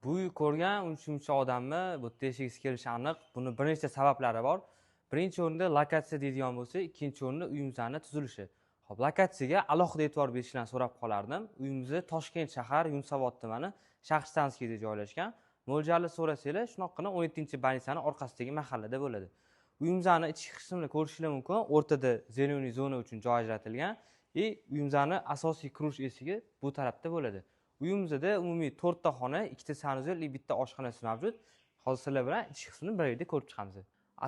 Bu ko'rgan uncha odamni bu teshigisi kelishi aniq. Buni bir nechta sabablari bor. Birinchi o'rinda lokatsiya deydigan bo'lsa, ikkinchi o'rinda uyimizning tuzilishi. Xo'p, lokatsiyaga alohida e'tibor berishni so'rab qolardim. Uyimiz Toshkent shahar, Yunusobod tumani, Shahrstanskiyda joylashgan. Mo'ljalni so'rasanglar, shunaqqina 17-больницаning orqasidagi mahallada bo'ladi. Uyimizning ichki qismini ko'rishingiz mumkin. O'rtada zeleniy zona uchun joy ajratilgan. Uyimizning asosiy kirish eshigi bu tarafda bo'ladi. Uyimizda umumiy 4 ta xona, 2 ta sanuzel va bitta oshxonasi mavjud. Hozir sizlar bilan ichki qismini bir yerda ko'rib chiqamiz.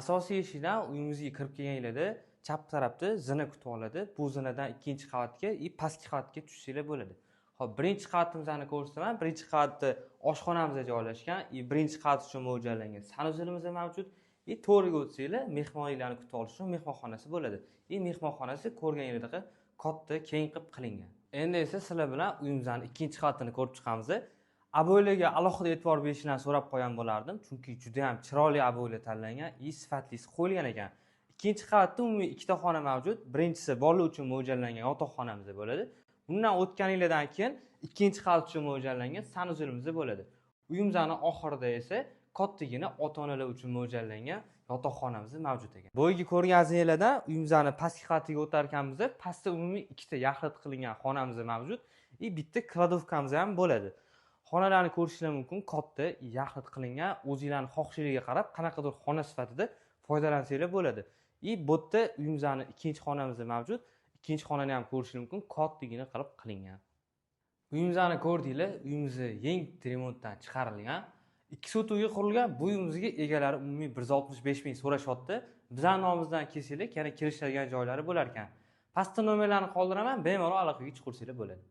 Asosiy eshikdan uyimizga kirib kelganinglarda chap tarafda zina kutib oladi. Bu zinadan ikkinchi qavatga va pastki qavatga tushsanglar bo'ladi. Xo'p, birinchi qavatimizni ko'rsataman. Birinchi qavatda oshxonamiz joylashgan, birinchi qavat uchun mo'ljallangan sanuzelimiz mavjud. To'riga o'tsanglar, mehmonlarni kutib olish uchun mehmonxonasi bo'ladi. Mehmonxonasi ko'rganingizdek katta, keng qilib qilingan. Endi esa sizlar bilan uyimizning ikkinchi qavatini ko'rib chiqamiz. Aboylarga alohida e'tibor berishni so'rab qo'ygan bo'lardim, chunki juda ham chiroyli aboylar tanlangan, sifatlisi qo'yilgan ekan. Ikkinchi qavatda umumiy ikkita xona mavjud. Birinchisi bolalar uchun mo'ljallangan yotoqxonamiz bo'ladi. Bundan o'tganinglardan keyin ikkinchi qavat uchun mo'ljallangan sanuzelimiz bo'ladi. Uyimizning oxirida esa kattagina ota-onalar uchun mo'ljallangan yotoqxonamiz mavjud ekan. Bo'yiga ko'rganingizlardan uyimizning pastki qavatiga o'tar ekanmiz. Pastda umumiy ikkita yaxlit qilingan xonamiz mavjud va bitta kladovkamiz ham bo'ladi. Xonalarni ko'rishingiz mumkin, katta, yaxlit qilingan, o'zingizlarning xohishingizga qarab qanaqadir xona sifatida foydalansanglar bo'ladi. Bu yerda uyimizning ikkinchi xonamiz mavjud. Ikkinchi xonani ham ko'rishingiz mumkin, kattagina qilib qilingan. Uyimizni ko'rdinglar, uyimiz yangi remontdan chiqarilgan. 2 sotuvga qurilgan. Bu uyimizga egalari umumiy 165 ming so'rashyapti. Bizning nomimizdan kelsanglar, yana kirishadigan joylari bo'lar ekan. Pastda nomerlarni qoldiraman, bemalol aloqaga chiqarsanglar bo'ladi.